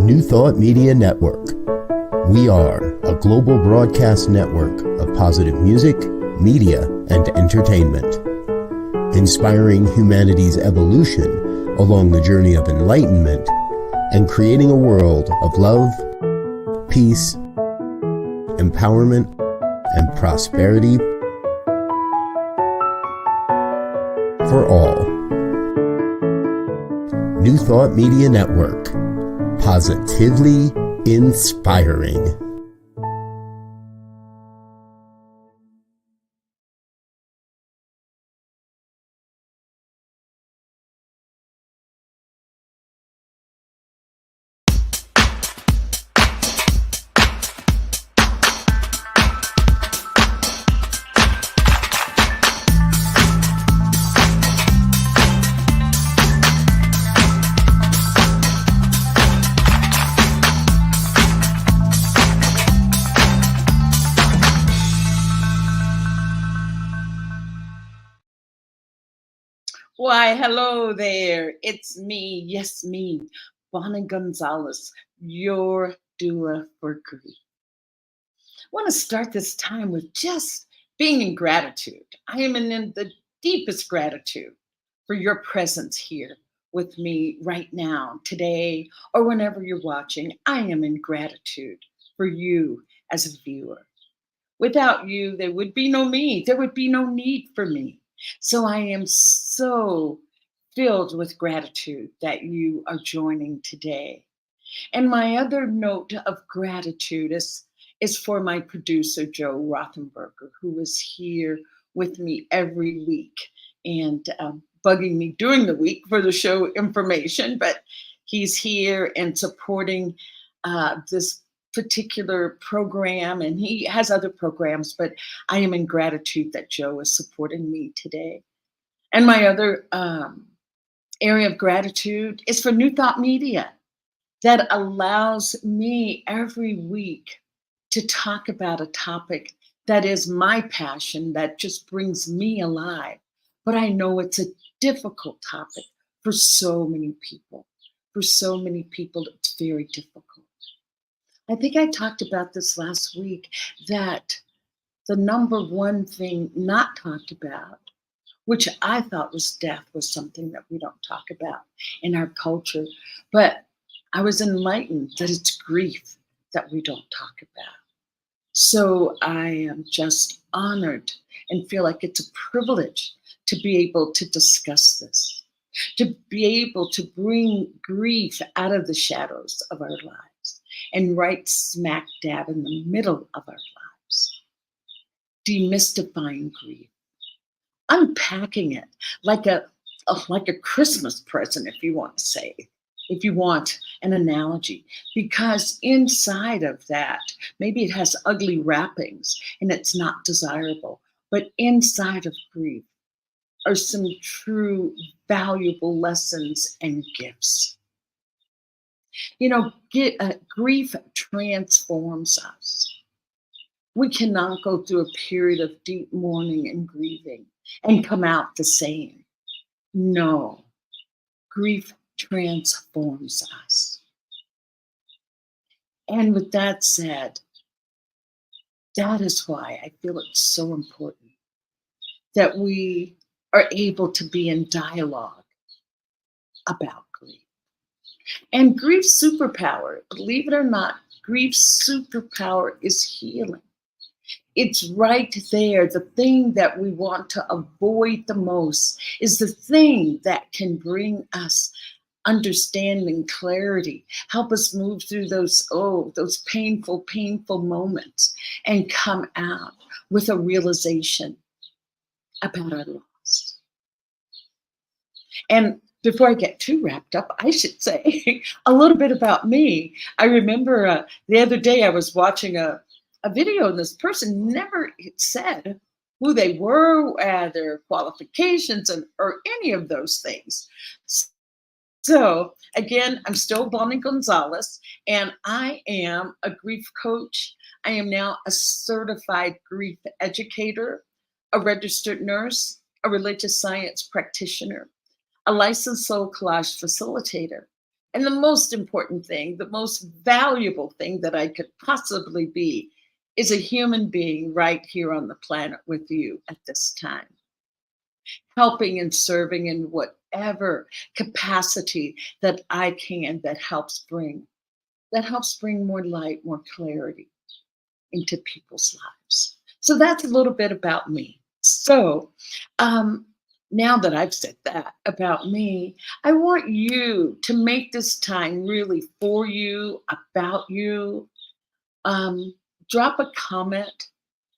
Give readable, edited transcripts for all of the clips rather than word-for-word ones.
New Thought Media Network. We are a global broadcast network of positive music, media, and entertainment, inspiring humanity's evolution along the journey of enlightenment and creating a world of love, peace, empowerment, and prosperity for all. New Thought Media Network. Positively inspiring. Why, hello there. It's me, yes, me, Bonnie Gonzalez, your doula for grief. I want to start this time with just being in gratitude. I am in the deepest gratitude for your presence here with me right now, today, or whenever you're watching. I am in gratitude for you as a viewer. Without you, there would be no me. There would be no need for me. So I am so filled with gratitude that you are joining today. And my other note of gratitude is for my producer, Joe Rothenberger, who is here with me every week and bugging me during the week for the show information. But he's here and supporting this particular program, and he has other programs, but I am in gratitude that Joe is supporting me today. And my other area of gratitude is for New Thought Media that allows me every week to talk about a topic that is my passion, that just brings me alive. But I know it's a difficult topic for so many people. For so many people, it's very difficult. I think I talked about this last week, that the number one thing not talked about, which I thought was death, was something that we don't talk about in our culture. But I was enlightened that it's grief that we don't talk about. So I am just honored and feel like it's a privilege to be able to discuss this, to be able to bring grief out of the shadows of our lives and right smack dab in the middle of our lives. Demystifying grief, unpacking it like a Christmas present, if you want to say, if you want an analogy, because inside of that, maybe it has ugly wrappings and it's not desirable, but inside of grief are some true valuable lessons and gifts. You know, grief transforms us. We cannot go through a period of deep mourning and grieving and come out the same. No, grief transforms us. And with that said, that is why I feel it's so important that we are able to be in dialogue about grief. And grief's superpower, believe it or not, grief's superpower is healing. It's right there. The thing that we want to avoid the most is the thing that can bring us understanding, clarity, help us move through those painful moments and come out with a realization about our loss. And before I get too wrapped up, I should say a little bit about me. I remember the other day I was watching a video, and this person never said who they were, their qualifications, or any of those things. So again, I'm still Bonnie Gonzalez, and I am a grief coach. I am now a certified grief educator, a registered nurse, a religious science practitioner, a licensed soul collage facilitator, And the most important thing, the most valuable thing that I could possibly be is a human being right here on the planet with you at this time, helping and serving in whatever capacity that I can that helps bring more light, more clarity into people's lives. So that's a little bit about me. So um, now that I've said that about me, I want you to make this time really for you, about you. Um, Drop a comment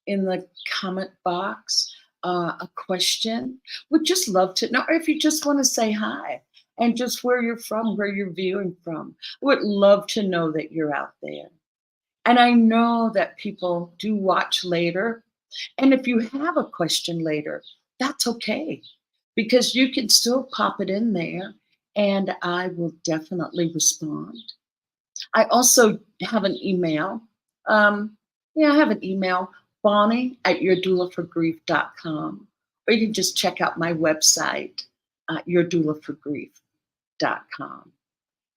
in the comment box, a question. Would just love to know, or if you just want to say hi and just where you're from, where you're viewing from. I would love to know that you're out there. And I know that people do watch later. And if you have a question later, that's okay, because you can still pop it in there and I will definitely respond. I also have an email. I have an email, Bonnie at yourdoulaforgrief.com. Or you can just check out my website, yourdoulaforgrief.com.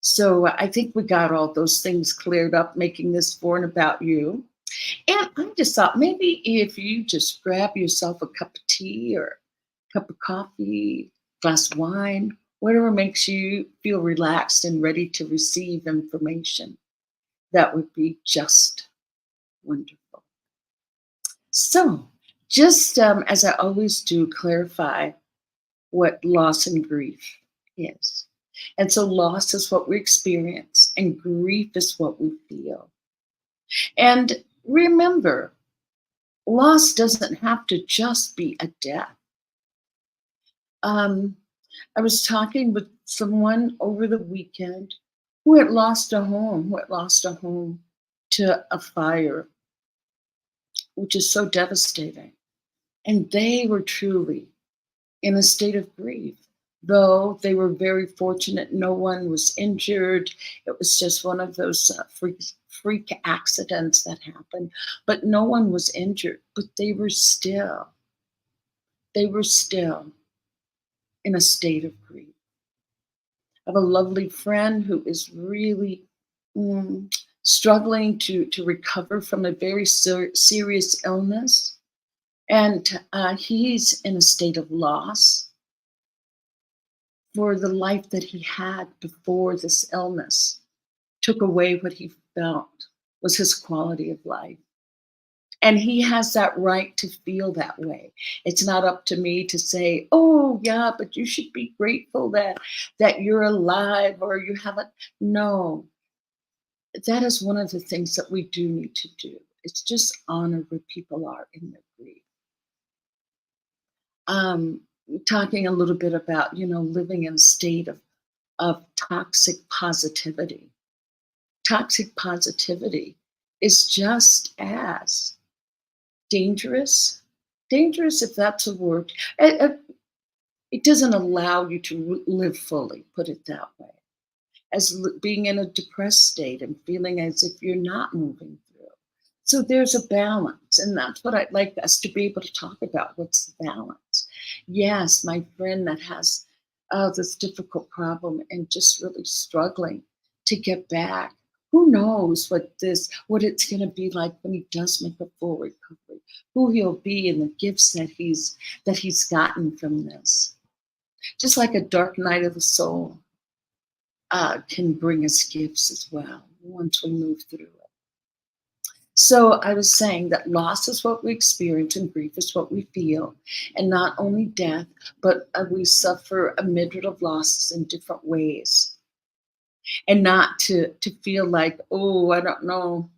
So I think we got all those things cleared up, making this for and about you. And I just thought maybe if you just grab yourself a cup of tea or a cup of coffee, glass of wine, whatever makes you feel relaxed and ready to receive information, that would be just wonderful. So just as I always do, clarify what loss and grief is. And so loss is what we experience, and grief is what we feel. And remember, loss doesn't have to just be a death. I was talking with someone over the weekend who had lost a home, to a fire, which is so devastating. And they were truly in a state of grief. Though they were very fortunate, no one was injured. It was just one of those freak accidents that happened, but no one was injured. But they were still in a state of grief. I have a lovely friend who is really struggling to recover from a very serious illness, and he's in a state of loss for the life that he had before this illness took away what he felt was his quality of life. And he has that right to feel that way. It's not up to me to say, oh yeah, but you should be grateful that you're alive or you haven't. No, that is one of the things that we do need to do. It's just honor where people are in their grief. Talking a little bit about, living in a state of toxic positivity. Toxic positivity is just as dangerous, if that's a word. It doesn't allow you to live fully, put it that way, as being in a depressed state and feeling as if you're not moving through. So there's a balance, and that's what I'd like us to be able to talk about. What's the balance? Yes, my friend that has this difficult problem and just really struggling to get back. Who knows what it's going to be like when he does make a full recovery, who he'll be, and the gifts that he's gotten from this. Just like a dark night of the soul can bring us gifts as well once we move through it. So I was saying that loss is what we experience and grief is what we feel. And not only death, but we suffer a myriad of losses in different ways. And not to feel like, oh, I don't know,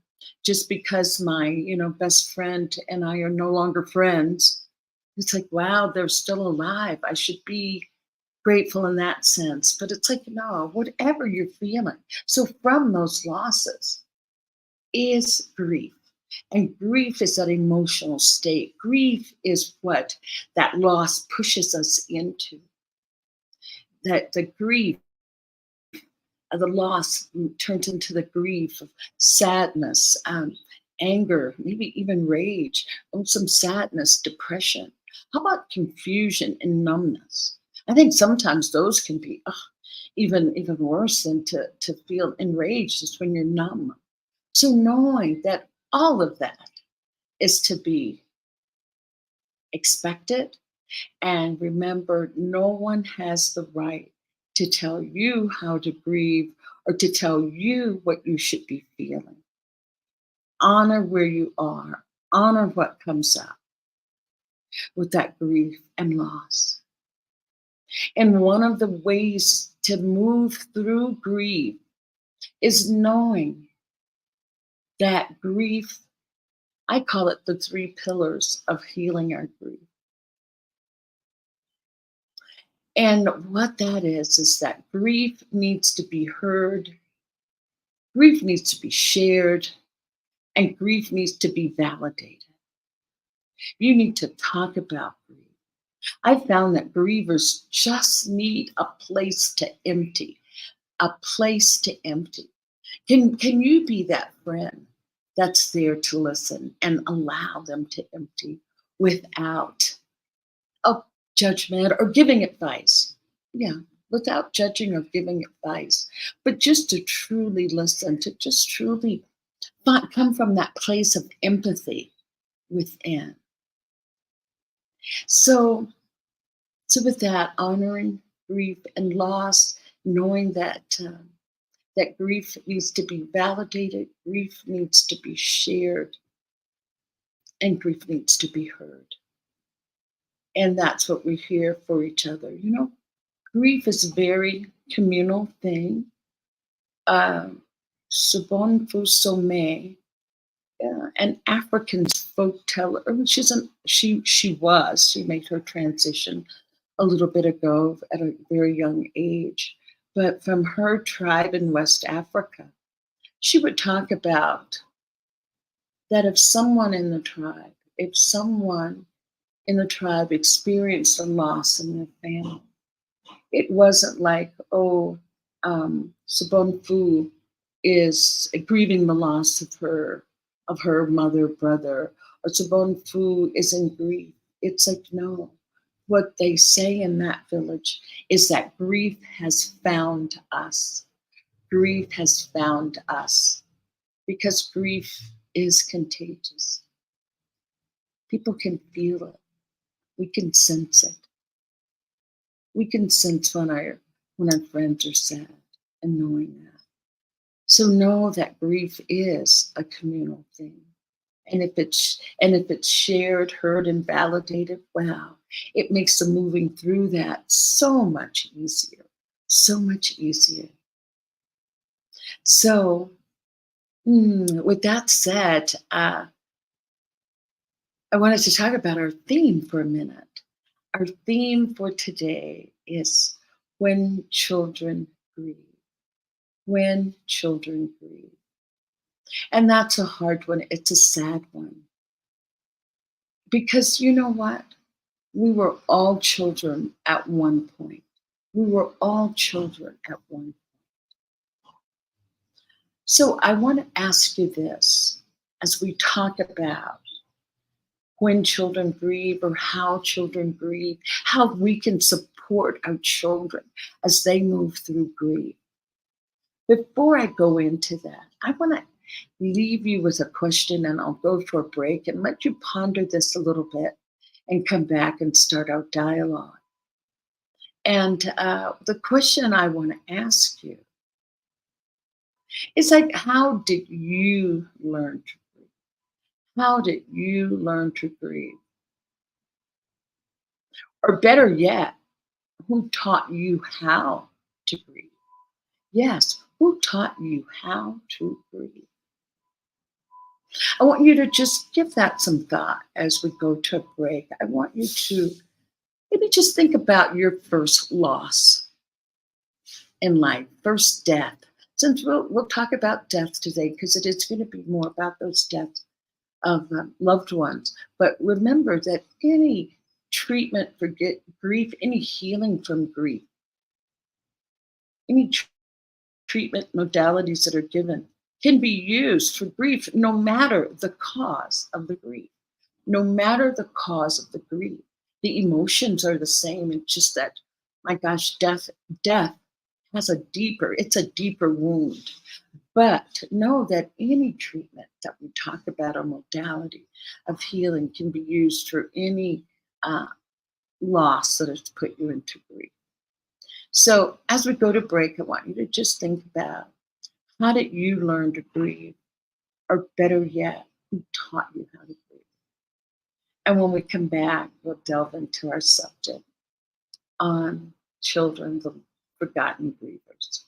just because my, best friend and I are no longer friends, it's like, wow, they're still alive. I should be grateful in that sense. But it's like, no, whatever you're feeling. So from those losses is grief. And grief is that emotional state. Grief is what that loss pushes us into. That the grief, the loss turns into the grief of sadness, anger, maybe even rage, some sadness, depression. How about confusion and numbness? I think sometimes those can be Even worse than to feel enraged is when you're numb. So knowing that all of that is to be expected, and remember, no one has the right to tell you how to grieve or to tell you what you should be feeling. Honor where you are, honor what comes up with that grief and loss. And one of the ways to move through grief is knowing that grief, I call it the 3 pillars of healing our grief. And what that is that grief needs to be heard, grief needs to be shared, and grief needs to be validated. You need to talk about grief. I found that grievers just need a place to empty, a place to empty. Can you be that friend that's there to listen and allow them to empty without judgment or giving advice? Yeah, without judging or giving advice, but just to truly listen, to just truly come from that place of empathy within. So with that, honoring grief and loss, knowing that that grief needs to be validated, grief needs to be shared, and grief needs to be heard. And that's what we're here for each other. You know, grief is a very communal thing. Sabon Fusome, an African folk teller. She made her transition a little bit ago at a very young age. But from her tribe in West Africa, she would talk about that if someone in the tribe experienced a loss in their family, it wasn't like, Sabon Fu is grieving the loss of her mother, brother, or Sabon Fu is in grief. It's like, no. What they say in that village is that grief has found us. Grief has found us because grief is contagious. People can feel it. We can sense it. We can sense when our friends are sad, and knowing that. So know that grief is a communal thing. And if it's shared, heard, and validated, wow, it makes the moving through that so much easier, so much easier. So, with that said, I wanted to talk about our theme for a minute. Our theme for today is when children grieve. When children grieve. And that's a hard one. It's a sad one. Because you know what? We were all children at one point. We were all children at one point. So I want to ask you this as we talk about when children grieve or how children grieve, how we can support our children as they move through grief. Before I go into that, I want to leave you with a question, and I'll go for a break and let you ponder this a little bit and come back and start our dialogue. And the question I want to ask you is like, how did you learn to grieve? How did you learn to grieve? Or better yet, who taught you how to grieve? Yes, who taught you how to grieve? I want you to just give that some thought as we go to a break. I want you to maybe just think about your first loss in life, first death. Since we'll talk about death today, because it is going to be more about those deaths of loved ones. But remember that any treatment for grief, any healing from grief, any treatment modalities that are given can be used for grief, no matter the cause of the grief. No matter the cause of the grief, the emotions are the same. It's just that, my gosh, death it's a deeper wound. But know that any treatment that we talk about, a modality of healing, can be used for any uh, loss that has put you into grief. So as we go to break, I want you to just think about, how did you learn to grieve? Or better yet, who taught you how to grieve? And when we come back, we'll delve into our subject on children, the forgotten grievers.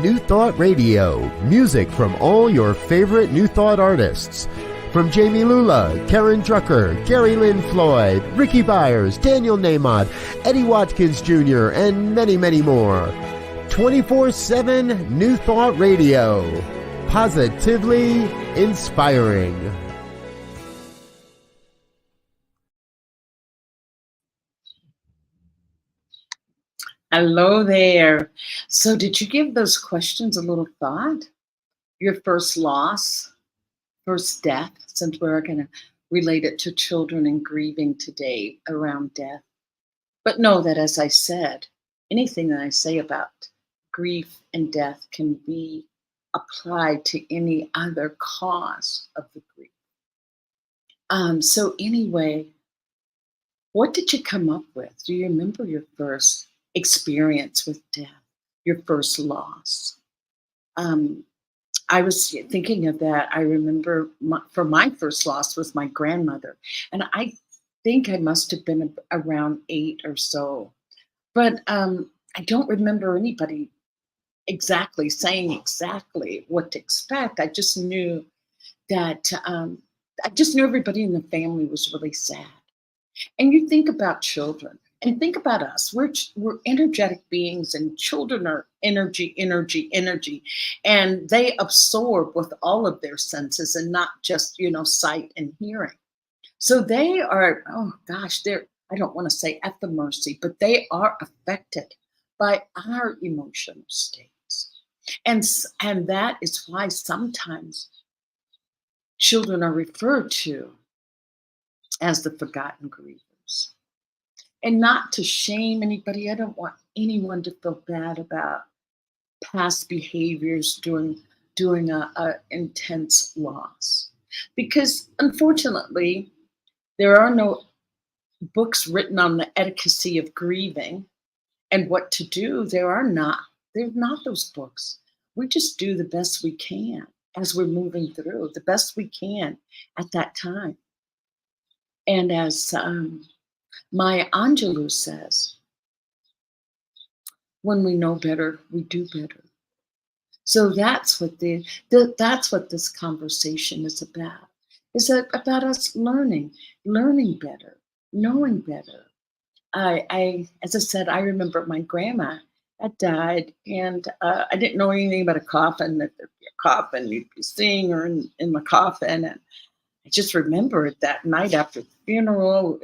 New Thought Radio, music from all your favorite New Thought artists. From Jamie Lula, Karen Drucker, Gary Lynn Floyd, Ricky Byers, Daniel Nahmod, Eddie Watkins Jr., and many, many more. 24/7 New Thought Radio. Positively inspiring. Hello there. So, did you give those questions a little thought? Your first loss, first death, since we're going to relate it to children and grieving today around death. But know that, as I said, anything that I say about grief and death can be applied to any other cause of the grief. So anyway, what did you come up with? Do you remember your first experience with death, your first loss? I was thinking of that. I remember for my first loss was my grandmother, and I think I must have been around 8 or so, but I don't remember anybody exactly saying exactly what to expect. I just knew that everybody in the family was really sad. And you think about children and think about us. We're energetic beings, and children are energy, energy, energy. And they absorb with all of their senses, and not just, sight and hearing. So they are, oh gosh, I don't want to say at the mercy, but they are affected by our emotional states. And that is why sometimes children are referred to as the forgotten grievers. And not to shame anybody. I don't want anyone to feel bad about past behaviors during a intense loss. Because unfortunately, there are no books written on the etiquette of grieving and what to do. There's not those books. We just do the best we can as we're moving through, the best we can at that time. And as Maya Angelou says, when we know better, we do better. So that's what that's what this conversation is about. It's about us learning better, knowing better. As I said, I remember my grandma had died, and I didn't know anything about a coffin. That there'd be a coffin, you'd be seeing her in the coffin, and I just remember that night after the funeral.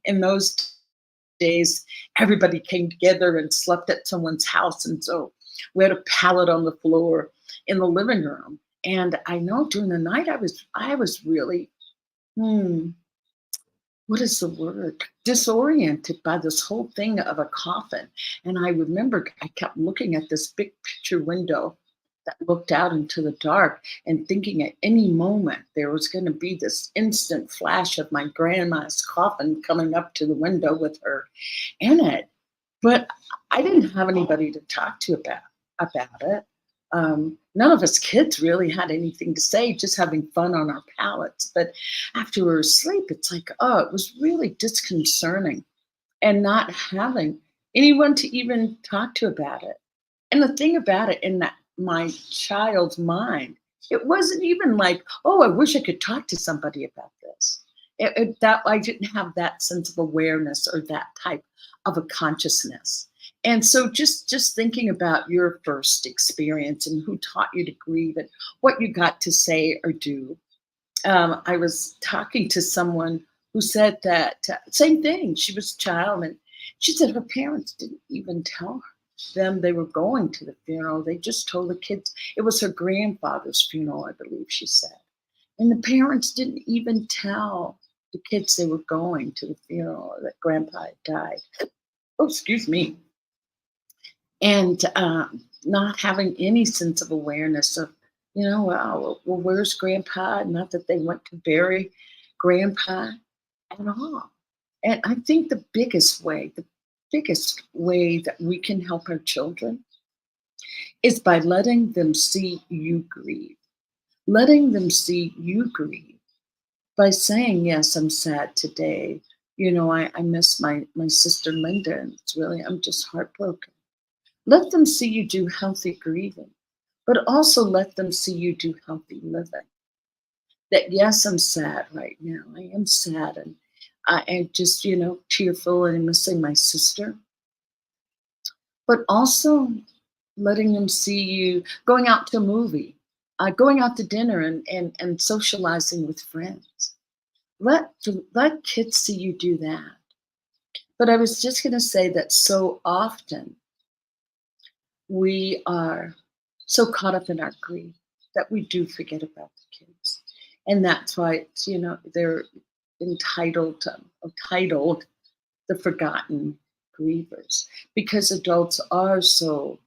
In those days, everybody came together and slept at someone's house, and so we had a pallet on the floor in the living room. And I know during the night I was really what is the word? Disoriented by this whole thing of a coffin. And I remember I kept looking at this big picture window that looked out into the dark and thinking at any moment there was going to be this instant flash of my grandma's coffin coming up to the window with her in it. But I didn't have anybody to talk to about it. None of us kids really had anything to say, just having fun on our palettes. But after we were asleep, it's like, oh, it was really disconcerting and not having anyone to even talk to about it. And the thing about it, in that my child's mind, it wasn't even like, oh, I wish I could talk to somebody about this. That I didn't have that sense of awareness or that type of a consciousness. And so just thinking about your first experience and who taught you to grieve and what you got to say or do. I was talking to someone who said that same thing. She was a child, and she said her parents didn't even tell them they were going to the funeral. They just told the kids it was her grandfather's funeral, I believe she said. And the parents didn't even tell the kids they were going to the funeral, that grandpa had died. Oh, excuse me. And not having any sense of awareness of, well, where's grandpa? Not that they went to bury grandpa at all. And I think the biggest way that we can help our children is by letting them see you grieve. Letting them see you grieve by saying, yes, I'm sad today. I miss my sister Linda, and I'm just heartbroken. Let them see you do healthy grieving, but also let them see you do healthy living. That, yes, I'm sad right now. I am sad, and I am just, tearful and missing my sister. But also letting them see you going out to a movie, going out to dinner and socializing with friends. Let kids see you do that. But I was just going to say that so often we are so caught up in our grief that we do forget about the kids. And that's why it's, they're titled The Forgotten Grievers, because adults are so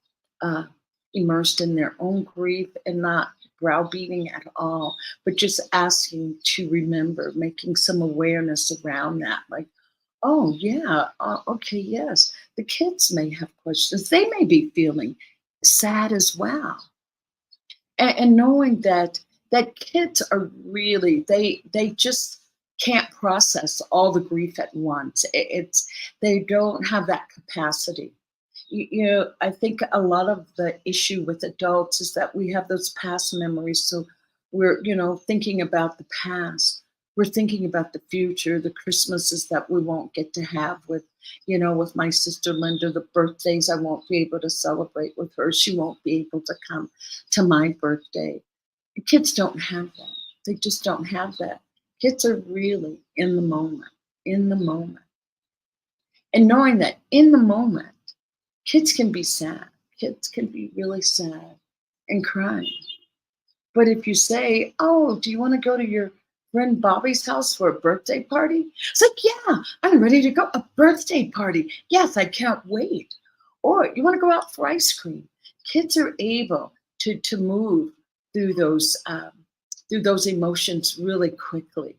immersed in their own grief and not browbeating at all, but just asking to remember, making some awareness around that. Like, oh, yeah, okay, yes. The kids may have questions. They may be feeling sad as well. And knowing that kids are really, they just can't process all the grief at once. They don't have that capacity. I think a lot of the issue with adults is that we have those past memories. So we're, thinking about the past. We're thinking about the future, the Christmases that we won't get to have with my sister Linda, the birthdays I won't be able to celebrate with her. She won't be able to come to my birthday. The kids don't have that. They just don't have that. Kids are really in the moment. And knowing that in the moment, kids can be sad. Kids can be really sad and crying. But if you say, oh, do you want to go to your friend Bobby's house for a birthday party? It's like, yeah, I'm ready to go. A birthday party. Yes, I can't wait. Or you want to go out for ice cream? Kids are able to move through those emotions really quickly.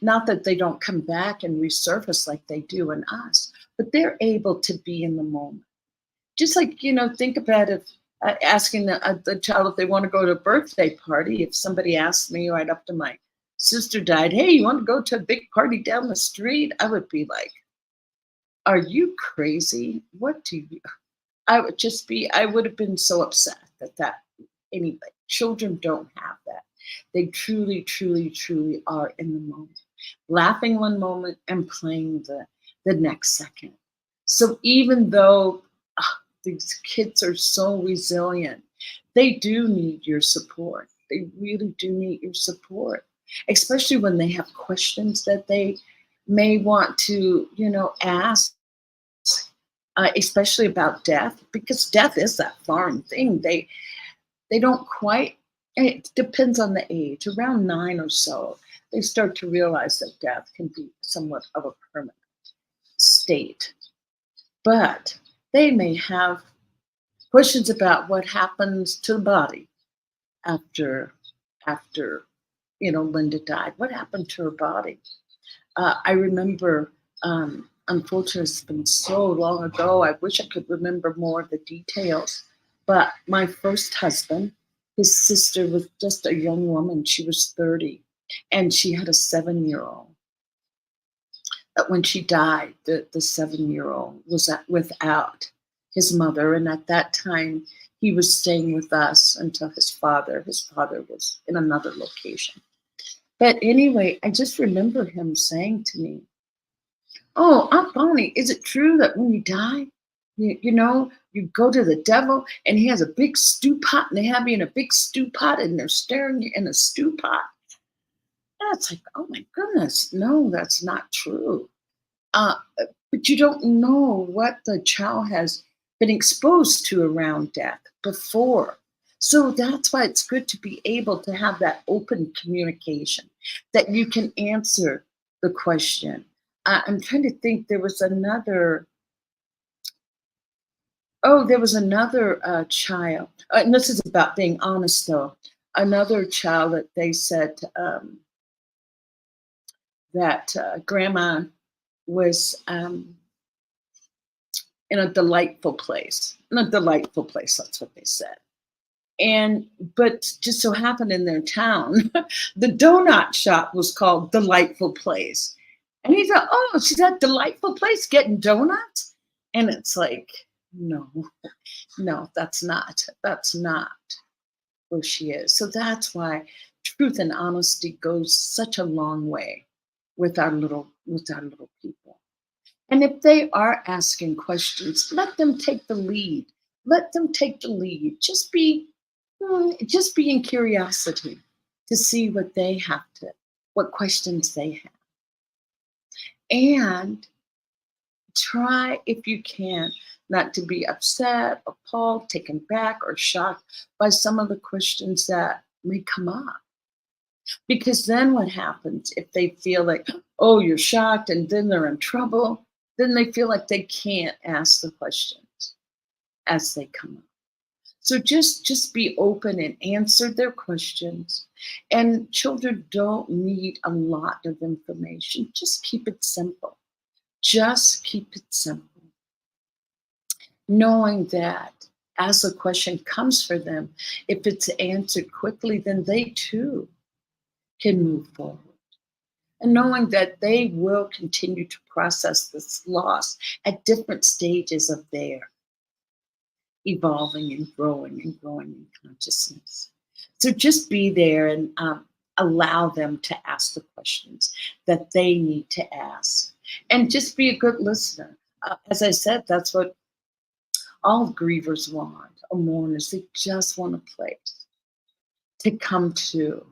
Not that they don't come back and resurface like they do in us, but they're able to be in the moment. Just like, think about if asking the child if they want to go to a birthday party. If somebody asked me right after my sister died, hey, you want to go to a big party down the street? I would be like, are you crazy? I would have been so upset that anyway, children don't have that. They truly, truly, truly are in the moment, laughing one moment and playing the next second. So even though these kids are so resilient, they do need your support. They really do need your support, especially when they have questions that they may want to, ask, especially about death, because death is that foreign thing. They don't quite, it depends on the age, around 9 or so, they start to realize that death can be somewhat of a permanent state. But they may have questions about what happens to the body after after Linda died. What happened to her body? I remember, unfortunately, it's been so long ago. I wish I could remember more of the details. But my first husband, his sister was just a young woman. She was 30, and she had a 7-year-old. But when she died, the 7-year-old was without his mother. And at that time, he was staying with us until his father was in another location. But anyway, I just remember him saying to me, "Oh, Aunt Bonnie, is it true that when you die, you go to the devil and he has a big stew pot and they have you in a big stew pot and they're staring you in a stew pot?" And it's like, oh my goodness, no, that's not true. But you don't know what the child has been exposed to around death before. So that's why it's good to be able to have that open communication, that you can answer the question. I'm trying to think, there was another child, and this is about being honest though, another child that they said that grandma was in a delightful place. That's what they said. But just so happened in their town, the donut shop was called Delightful Place. And he thought, oh, she's at Delightful Place getting donuts? And it's like, no, that's not where she is. So that's why truth and honesty goes such a long way with our little people. And if they are asking questions, let them take the lead. Just be in curiosity to see what questions they have. And try, if you can, not to be upset, appalled, taken back, or shocked by some of the questions that may come up. Because then what happens if they feel like, oh, you're shocked, and then they're in trouble, then they feel like they can't ask the questions as they come up. So just be open and answer their questions. And children don't need a lot of information. Just keep it simple. Knowing that as a question comes for them, if it's answered quickly, then they too can move forward. And knowing that they will continue to process this loss at different stages of their evolving and growing in consciousness. So just be there and allow them to ask the questions that they need to ask. And just be a good listener. As I said, that's what all grievers want, or mourners. They just want a place to come to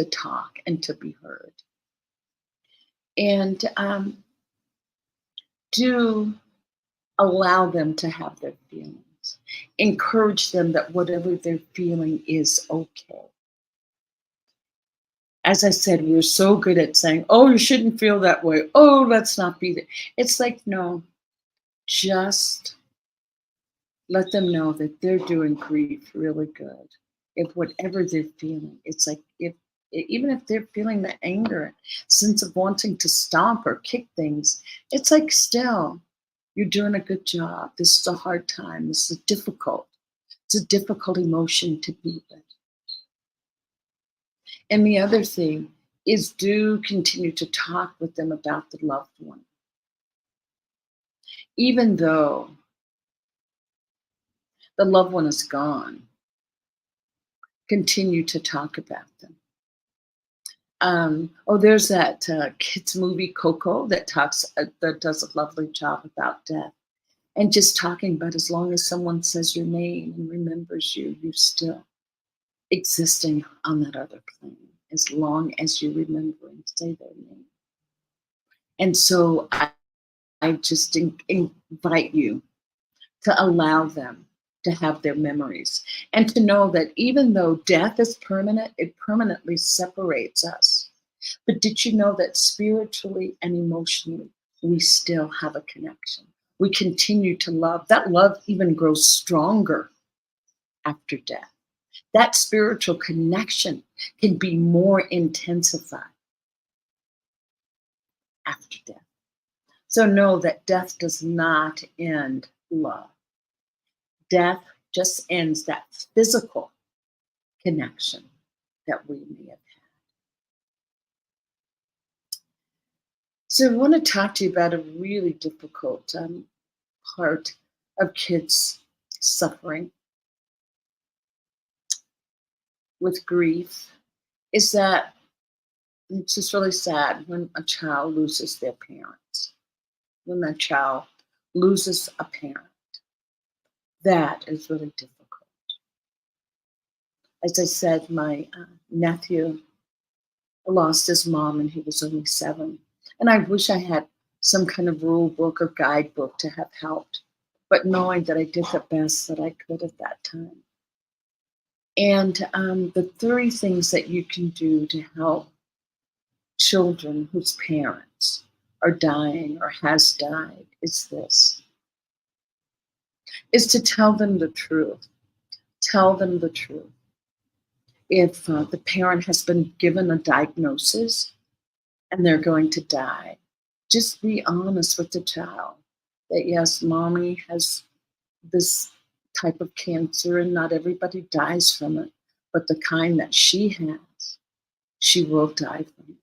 talk and to be heard. And do allow them to have their feelings. Encourage them that whatever they're feeling is okay. As I said, we're so good at saying, oh, you shouldn't feel that way. Oh, let's not be there. It's like, no, just let them know that they're doing grief really good. If whatever they're feeling, it's like, even if they're feeling the anger, sense of wanting to stomp or kick things, it's like, still, you're doing a good job. This is a hard time. This is difficult. It's a difficult emotion to be with. And the other thing is, do continue to talk with them about the loved one. Even though the loved one is gone, continue to talk about them. There's that kids movie Coco that does a lovely job about death, and just talking about, as long as someone says your name and remembers you, you're still existing on that other plane, as long as you remember and say their name. And so I just invite you to allow them to have their memories, and to know that even though death is permanent, it permanently separates us. But did you know that spiritually and emotionally, we still have a connection? We continue to love. That love even grows stronger after death. That spiritual connection can be more intensified after death. So know that death does not end love. Death just ends that physical connection that we may have had. So I want to talk to you about a really difficult part of kids suffering with grief, is that it's just really sad when a child loses their parents. When that child loses a parent, that is really difficult. As I said, my nephew lost his mom and he was only 7. And I wish I had some kind of rule book or guidebook to have helped, but knowing that I did the best that I could at that time. And the 3 things that you can do to help children whose parents are dying or has died is this, is to tell them the truth. Tell them the truth. If the parent has been given a diagnosis and they're going to die, just be honest with the child that yes, mommy has this type of cancer and not everybody dies from it, but the kind that she has, she will die from it.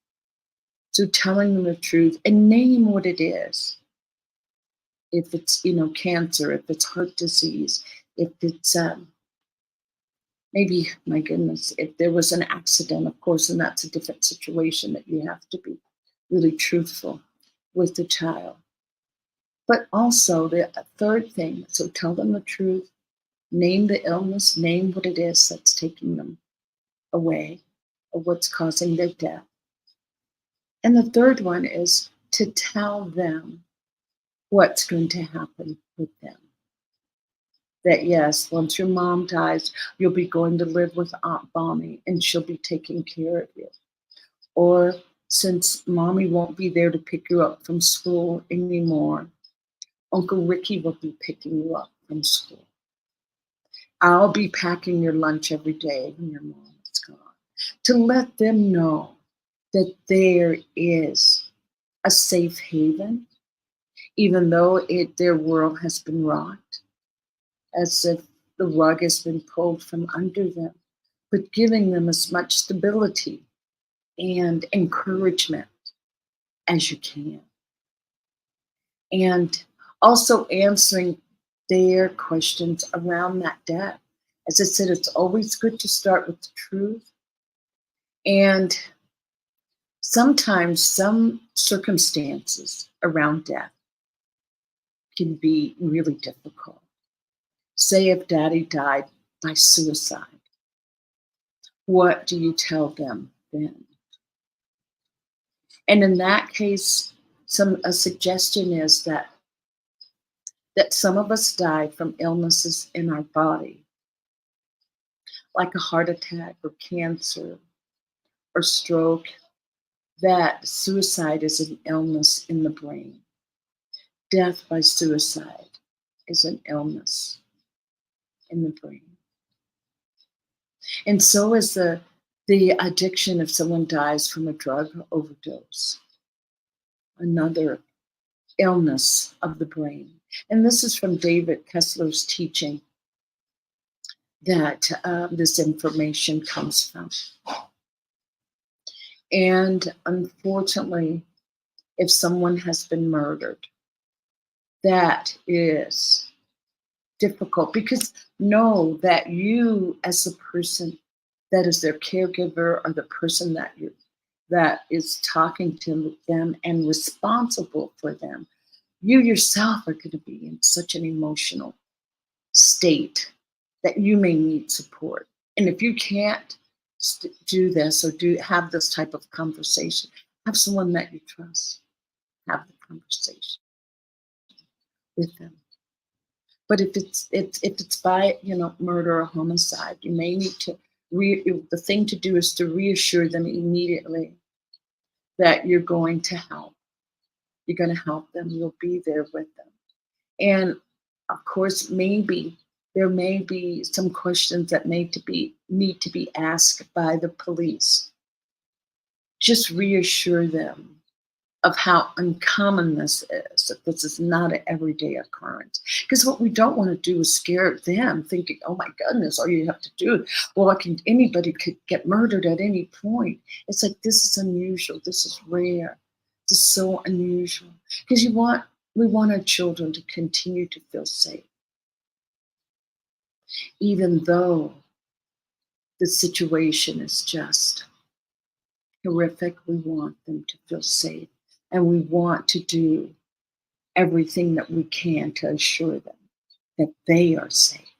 So telling them the truth and name what it is. If it's, cancer, if it's heart disease, if it's maybe, my goodness, if there was an accident, of course, and that's a different situation that you have to be really truthful with the child. But also the 3rd thing, so tell them the truth, name the illness, name what it is that's taking them away or what's causing their death. And the 3rd one is to tell them what's going to happen with them. That yes, once your mom dies, you'll be going to live with Aunt Bonnie and she'll be taking care of you. Or since mommy won't be there to pick you up from school anymore, Uncle Ricky will be picking you up from school. I'll be packing your lunch every day when your mom is gone. To let them know that there is a safe haven, even though their world has been rocked, as if the rug has been pulled from under them, but giving them as much stability and encouragement as you can. And also answering their questions around that death. As I said, it's always good to start with the truth. And sometimes some circumstances around death can be really difficult. Say if daddy died by suicide, what do you tell them then? And in that case, a suggestion is that some of us die from illnesses in our body, like a heart attack or cancer or stroke, that suicide is an illness in the brain. Death by suicide is an illness in the brain. And so is the addiction if someone dies from a drug overdose, another illness of the brain. And this is from David Kessler's teaching that this information comes from. And unfortunately, if someone has been murdered, that is difficult, because know that you as a person that is their caregiver or the person that is talking to them and responsible for them, you yourself are going to be in such an emotional state that you may need support. And if you can't do this or have this type of conversation, have someone that you trust, have the conversation with them. But if it's by, murder or homicide, you may need to the thing to do is to reassure them immediately that you're going to help. You're going to help them. You'll be there with them. And of course, maybe there may be some questions that need to be asked by the police. Just reassure them of how uncommon this is, that this is not an everyday occurrence. Because what we don't want to do is scare them, thinking, oh my goodness, all you have to do, well, anybody could get murdered at any point. It's like, this is unusual, this is rare, this is so unusual. Because we want our children to continue to feel safe. Even though the situation is just horrific, we want them to feel safe. And we want to do everything that we can to assure them that they are safe.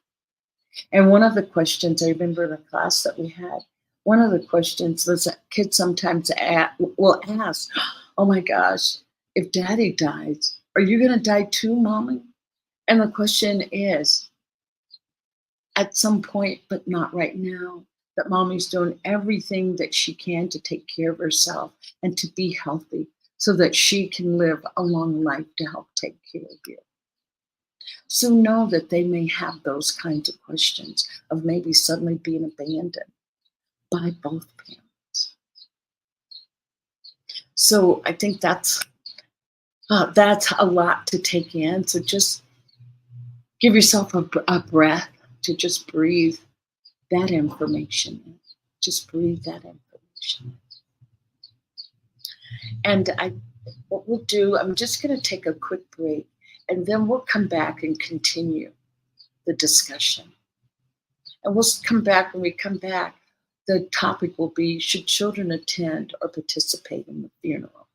And one of the questions, I remember in a class that we had, one of the questions was that kids sometimes will ask, oh my gosh, if daddy dies, are you going to die too, mommy? And the question is, at some point, but not right now, that mommy's doing everything that she can to take care of herself and to be healthy so that she can live a long life to help take care of you. So know that they may have those kinds of questions of maybe suddenly being abandoned by both parents. So I think that's a lot to take in. So just give yourself a breath to just breathe that information in. Just breathe that information in. And what we'll do, I'm just going to take a quick break, and then we'll come back and continue the discussion. And we'll come back. When we come back, the topic will be, should children attend or participate in the funeral?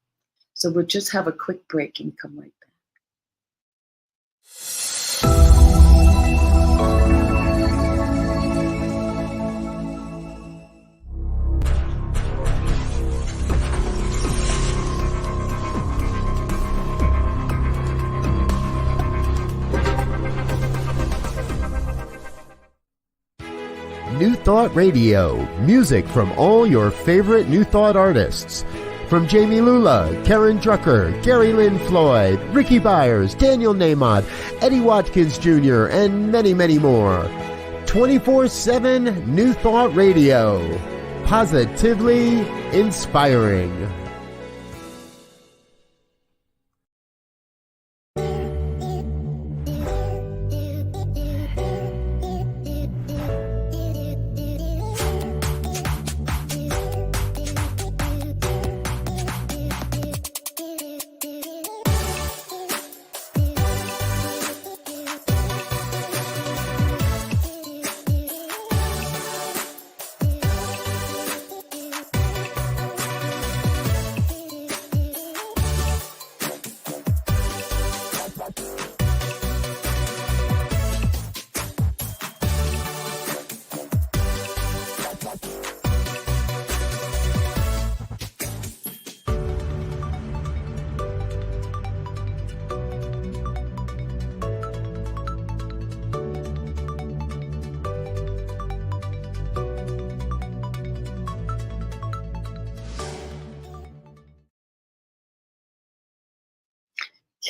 So we'll just have a quick break and come right back. New Thought Radio, music from all your favorite New Thought artists. From Jamie Lula, Karen Drucker, Gary Lynn Floyd, Ricky Byers, Daniel Nahmod, Eddie Watkins Jr., and many, many more. 24/7 New Thought Radio. Positively inspiring.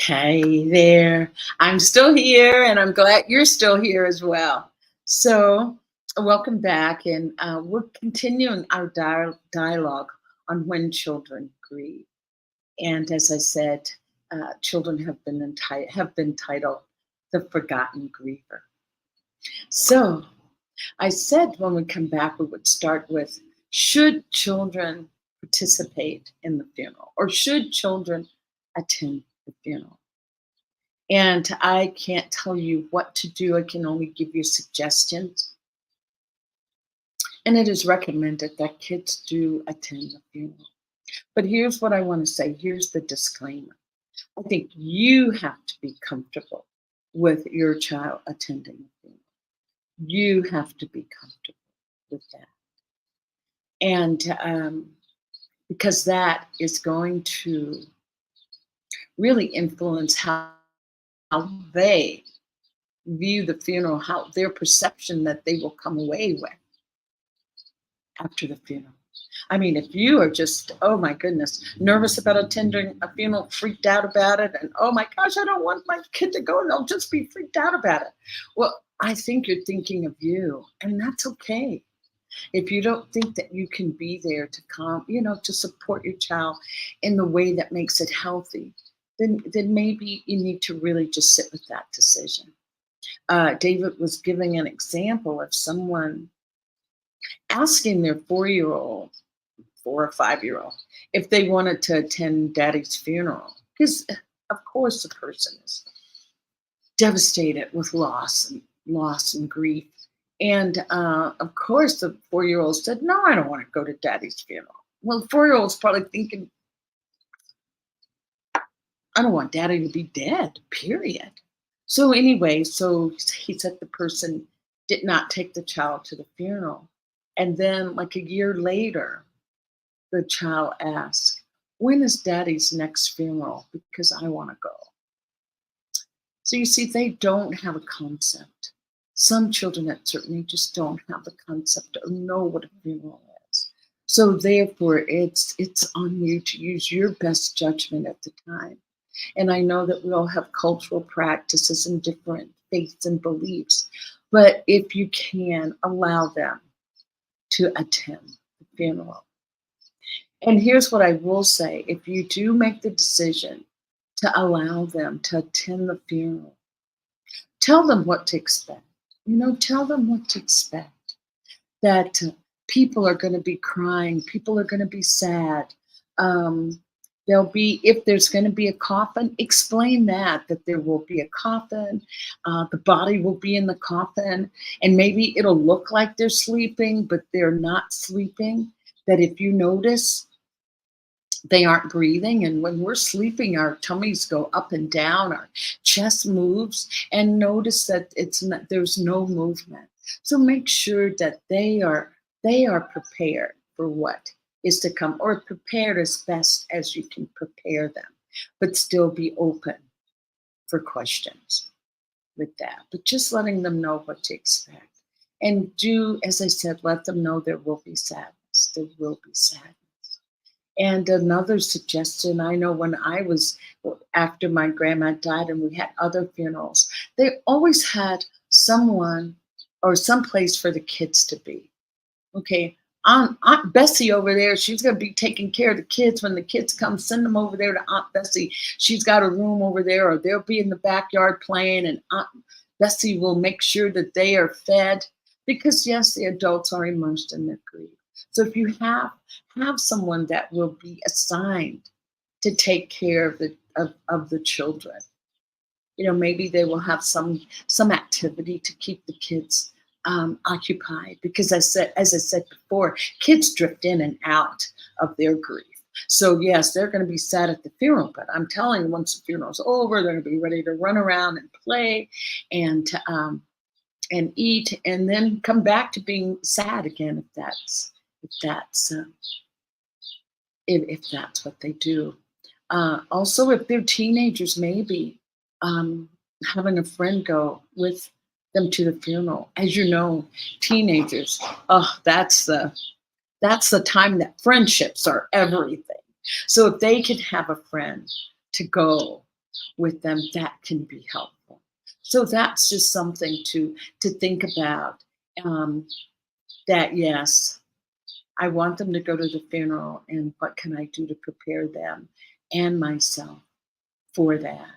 Okay, there. I'm still here, and I'm glad you're still here as well. So, welcome back, and we're continuing our dialogue on when children grieve. And as I said, children have been titled the Forgotten Griever. So, I said when we come back, we would start with, should children participate in the funeral, or should children attend the funeral? And I can't tell you what to do. I can only give you suggestions. And it is recommended that kids do attend the funeral. But here's what I want to say. Here's the disclaimer. I think you have to be comfortable with your child attending the funeral. You have to be comfortable with that. And because that is going to really influence how they view the funeral, how their perception that they will come away with after the funeral. I mean, if you are just, oh my goodness, nervous about attending a funeral, freaked out about it, and oh my gosh, I don't want my kid to go, and they'll just be freaked out about it. Well, I think you're thinking of you, and that's okay. If you don't think that you can be there to to support your child in the way that makes it healthy, then maybe you need to really just sit with that decision. David was giving an example of someone asking their 4-year-old, 4 or 5-year-old, if they wanted to attend daddy's funeral. Because, of course, the person is devastated with loss and grief. And, of course, the 4-year-old said, no, I don't want to go to daddy's funeral. Well, the 4-year-old's probably thinking, I don't want daddy to be dead, period. So anyway, so he said the person did not take the child to the funeral. And then like a year later, the child asked, when is daddy's next funeral? Because I want to go. So you see, they don't have a concept. Some children at certain ages don't have the concept or know what a funeral is. So therefore, it's on you to use your best judgment at the time. And I know that we all have cultural practices and different faiths and beliefs, but if you can, allow them to attend the funeral. And here's what I will say. If you do make the decision to allow them to attend the funeral, tell them what to expect. Tell them what to expect. That people are going to be crying. People are going to be sad. If there's going to be a coffin, explain that there will be a coffin. The body will be in the coffin, and maybe it'll look like they're sleeping, but they're not sleeping. That if you notice, they aren't breathing. And when we're sleeping, our tummies go up and down, our chest moves, and notice that there's no movement. So make sure that they are prepared for what is to come, or prepared as best as you can prepare them, but still be open for questions with that. But just letting them know what to expect. And do, as I said, let them know there will be sadness. There will be sadness. And another suggestion, I know when after my grandma died and we had other funerals, they always had someone or some place for the kids to be. Okay, Aunt Bessie over there, she's going to be taking care of the kids. When the kids come, send them over there to Aunt Bessie. She's got a room over there, or they'll be in the backyard playing, and Aunt Bessie will make sure that they are fed. Because, yes, the adults are immersed in their grief. So if you have someone that will be assigned to take care of the children, maybe they will have some activity to keep the kids occupied, because as I said before, kids drift in and out of their grief. So yes, they're going to be sad at the funeral, but I'm telling you, once the funeral's over, they're going to be ready to run around and play and eat, and then come back to being sad again if that's what they do. Also, if they're teenagers, maybe having a friend go with them to the funeral. As you know, teenagers, that's the time that friendships are everything. So if they could have a friend to go with them, that can be helpful. So that's just something to think about. That yes, I want them to go to the funeral, and what can I do to prepare them and myself for that?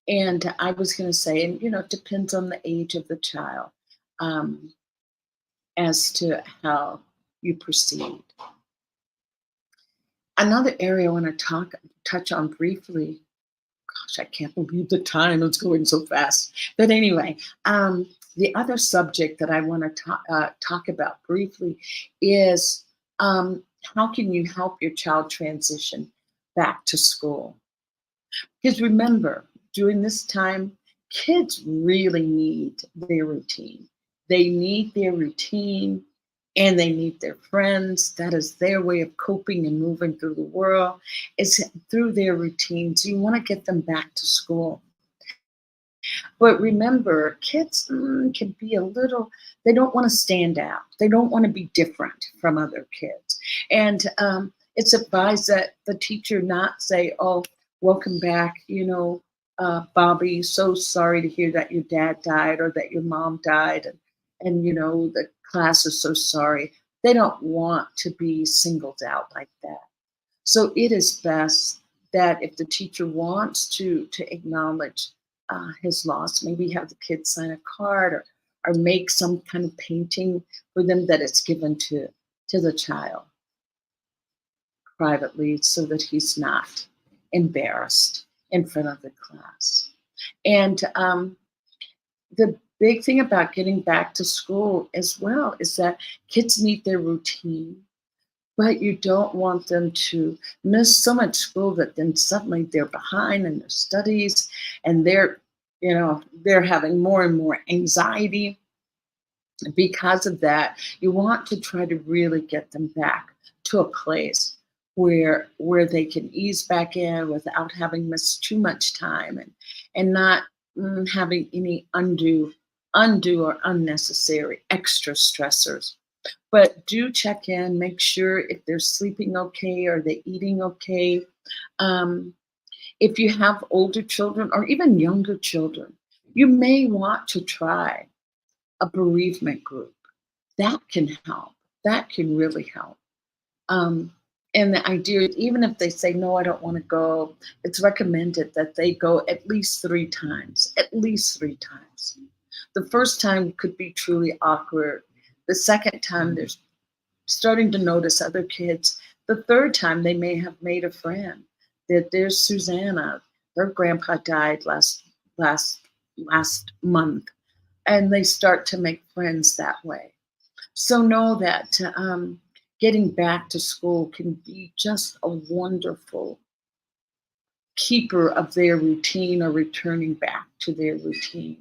And I was going to say, and it depends on the age of the child as to how you proceed. Another area I want to touch on briefly. Gosh, I can't believe the time is going so fast. But anyway, the other subject that I want to talk about briefly is how can you help your child transition back to school? Because remember, during this time, kids really need their routine. They need their routine, and they need their friends. That is their way of coping and moving through the world. It's through their routine. So you want to get them back to school. But remember, kids can be a little, they don't want to stand out. They don't want to be different from other kids. And it's advised that the teacher not say, oh, welcome back, Bobby, so sorry to hear that your dad died or that your mom died. And the class is so sorry. They don't want to be singled out like that. So it is best that if the teacher wants to acknowledge his loss, maybe have the kids sign a card or make some kind of painting for them that it's given to the child privately so that he's not embarrassed in front of the class. And the big thing about getting back to school as well is that kids need their routine. But you don't want them to miss so much school that then suddenly they're behind in their studies and they're having more and more anxiety because of that. You want to try to really get them back to a place where they can ease back in without having missed too much time and not having any undue or unnecessary extra stressors. But do check in, make sure if they're sleeping okay, are they eating okay. If you have older children or even younger children, you may want to try a bereavement group. That can help. That can really help. And the idea, even if they say, no, I don't want to go, it's recommended that they go at least 3 times, at least 3 times. The first time could be truly awkward. The second time, they're starting to notice other kids. The third time, they may have made a friend. There's Susanna. Her grandpa died last month, and they start to make friends that way. So know that getting back to school can be just a wonderful keeper of their routine or returning back to their routine.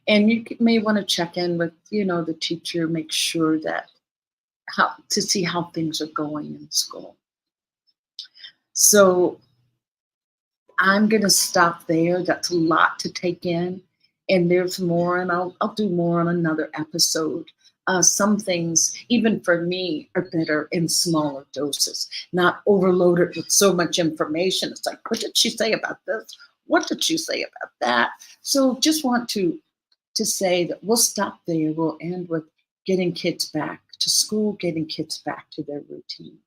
And you may want to check in with, the teacher, make sure that to see how things are going in school. So I'm going to stop there. That's a lot to take in. And there's more, and I'll do more on another episode. Some things, even for me, are better in smaller doses, not overloaded with so much information. It's like, what did she say about this? What did she say about that? So just want to say that we'll stop there. We'll end with getting kids back to school, getting kids back to their routine.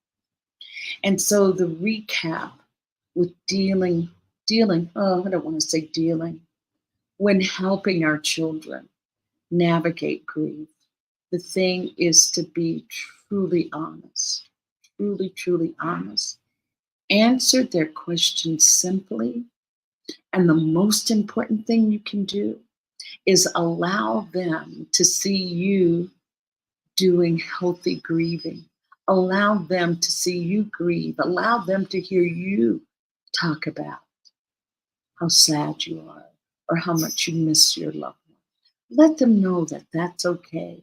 And so the recap with dealing, I don't want to say dealing, when helping our children navigate grief, the thing is to be truly honest, truly honest. Answer their questions simply. And the most important thing you can do is allow them to see you doing healthy grieving. Allow them to see you grieve. Allow them to hear you talk about how sad you are or how much you miss your loved one. Let them know that that's okay.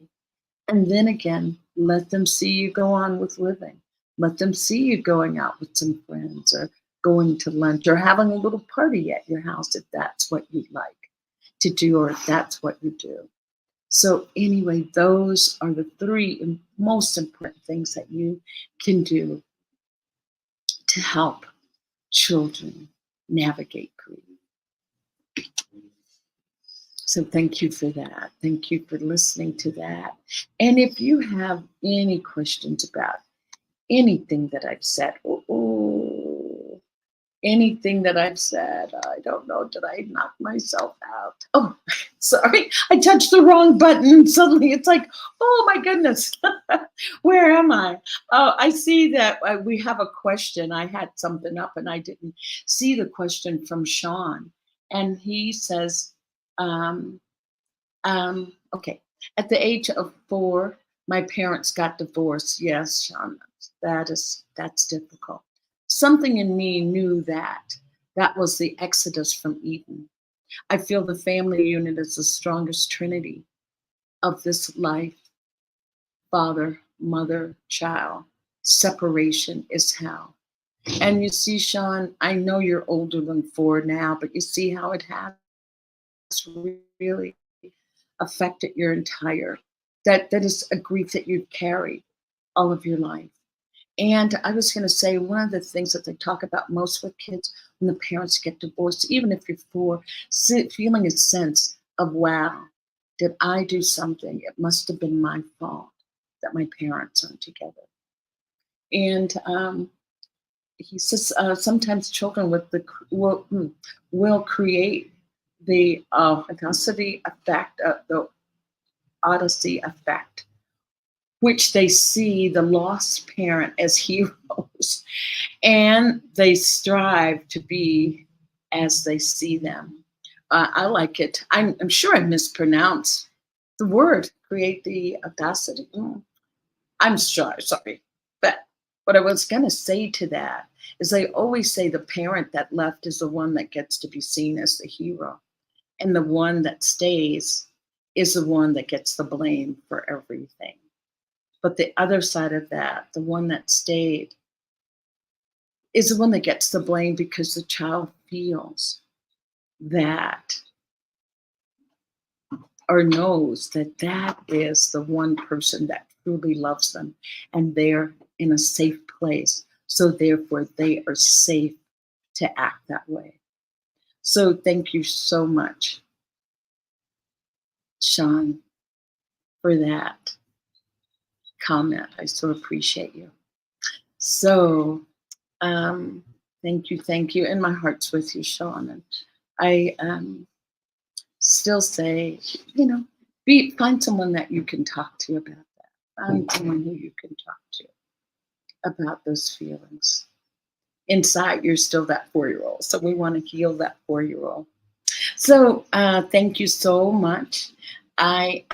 And then again, let them see you go on with living. Let them see you going out with some friends or going to lunch or having a little party at your house if that's what you'd like to do or if that's what you do. So anyway, those are the 3 most important things that you can do to help children navigate grief. So thank you for that. Thank you for listening to that. And if you have any questions about anything that I've said, anything that I've said, I don't know, did I knock myself out? Oh, sorry, I touched the wrong button. Suddenly it's like, oh my goodness, where am I? Oh, I see that we have a question. I had something up and I didn't see the question from Sean. And he says, okay, at the age of 4, my parents got divorced. Yes, Sean, that's difficult. Something in me knew that was the exodus from Eden. I feel the family unit is the strongest trinity of this life. Father, mother, child. Separation is hell. And you see, Sean, I know you're older than 4 now, but you see how it happened. really affected your entire, that is a grief that you've carried all of your life. And I was going to say, one of the things that they talk about most with kids when the parents get divorced, even if you're four, feeling a sense of, wow, did I do something? It must have been my fault that my parents aren't together. And he says sometimes children will create the the Odyssey effect, which they see the lost parent as heroes, and they strive to be as they see them. I like it. I'm sure I mispronounced the word, create the audacity. I'm sorry. But what I was going to say to that is they always say the parent that left is the one that gets to be seen as the hero. And the one that stays is the one that gets the blame for everything. But the other side of that, the one that stayed, is the one that gets the blame because the child feels that, or knows that that is the one person that truly loves them, and they're in a safe place. So therefore they are safe to act that way. So thank you so much, Sean, for that comment. I so appreciate you. So thank you. And my heart's with you, Sean. And I still say, find someone that you can talk to about that. Find someone who you can talk to about those feelings. Inside, you're still that 4-year-old. So we want to heal that 4-year-old. So thank you so much. I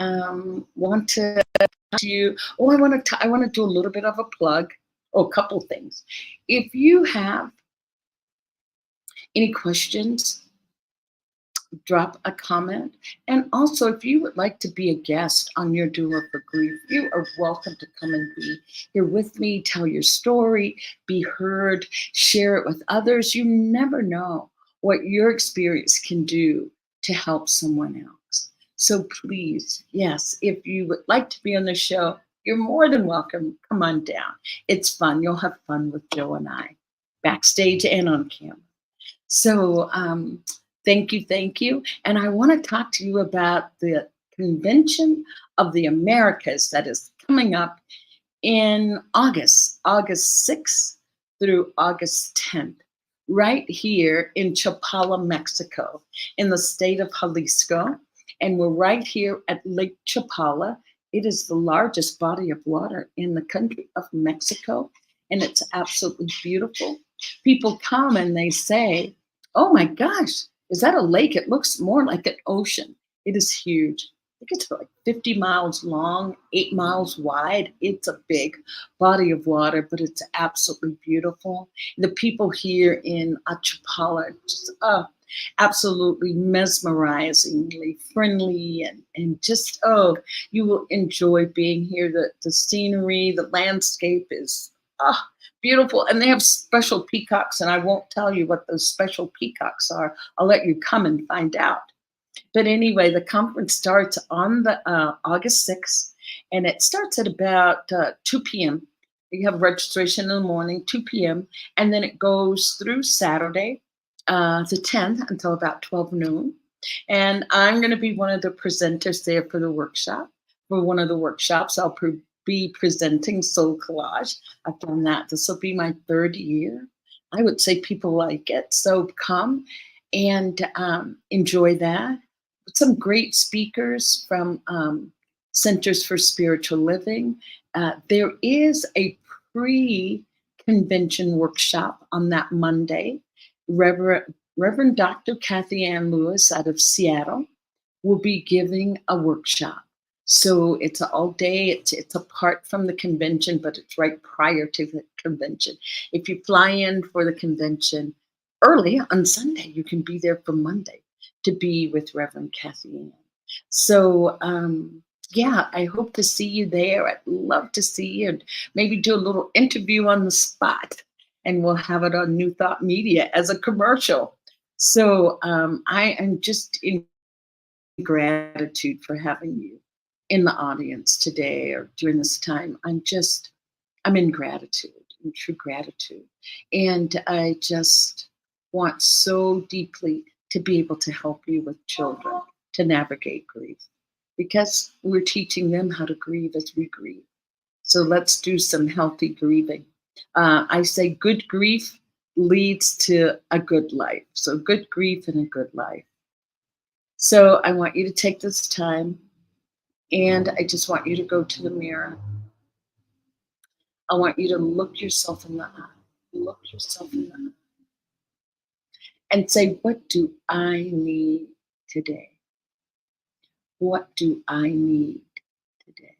want to talk to you. I want to do a little bit of a plug. A couple things. If you have any questions, drop a comment. And also, if you would like to be a guest on Your Doula for Grieve, you are welcome to come and be here with me, tell your story, be heard, share it with others. You never know what your experience can do to help someone else. So please, yes, if you would like to be on the show, you're more than welcome. Come on down. It's fun. You'll have fun with Joe and I, backstage and on camera. So thank you. And I want to talk to you about the Convention of the Americas that is coming up in August 6th through August 10th, right here in Chapala, Mexico, in the state of Jalisco. And we're right here at Lake Chapala. It is the largest body of water in the country of Mexico, and it's absolutely beautiful. People come and they say, oh my gosh, is that a lake? It looks more like an ocean. It is huge. I think it's like 50 miles long, 8 miles wide. It's a big body of water, but it's absolutely beautiful. The people here in Chapala are just absolutely mesmerizingly friendly and just, you will enjoy being here. The scenery, the landscape is beautiful. And they have special peacocks, and I won't tell you what those special peacocks are. I'll let you come and find out. But anyway, the conference starts on the August 6th, and it starts at about 2 p.m. You have registration in the morning, 2 p.m., and then it goes through Saturday, the 10th, until about 12 noon. And I'm going to be one of the presenters there for the workshop. For one of the workshops, I'll be presenting Soul Collage. I've done that. This will be my 3rd year. I would say people like it. So come and enjoy that. Some great speakers from Centers for Spiritual Living. There is a pre-convention workshop on that Monday. Reverend Dr. Kathy Ann Lewis out of Seattle will be giving a workshop. So it's all day. It's apart from the convention, but it's right prior to the convention. If you fly in for the convention early on Sunday, you can be there for Monday to be with Reverend Kathy Ann. So I hope to see you there. I'd love to see you and maybe do a little interview on the spot, and we'll have it on New Thought Media as a commercial. So I am just gratitude for having you in the audience today or during this time. I'm in gratitude, in true gratitude. And I just want so deeply to be able to help you with children to navigate grief, because we're teaching them how to grieve as we grieve. So let's do some healthy grieving. I say good grief leads to a good life. So good grief and a good life. So I want you to take this time, and I just want you to go to the mirror. I want you to look yourself in the eye. Look yourself in the eye. And say, what do I need today? What do I need today?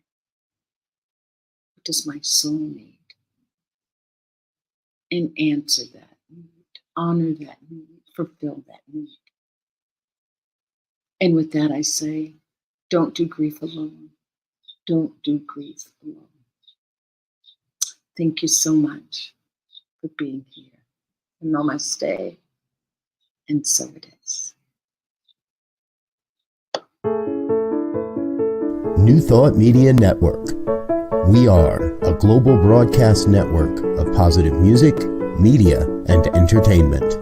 What does my soul need? And answer that need. Honor that need. Fulfill that need. And with that, I say, don't do grief alone. Don't do grief alone. Thank you so much for being here. Namaste. And so it is. New Thought Media Network. We are a global broadcast network of positive music, media, and entertainment,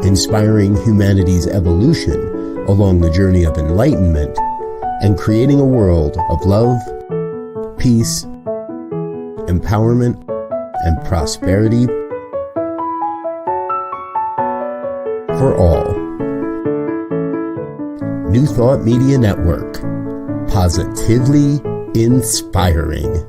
inspiring humanity's evolution along the journey of enlightenment and creating a world of love, peace, empowerment, and prosperity for all. New Thought Media Network. Positively inspiring.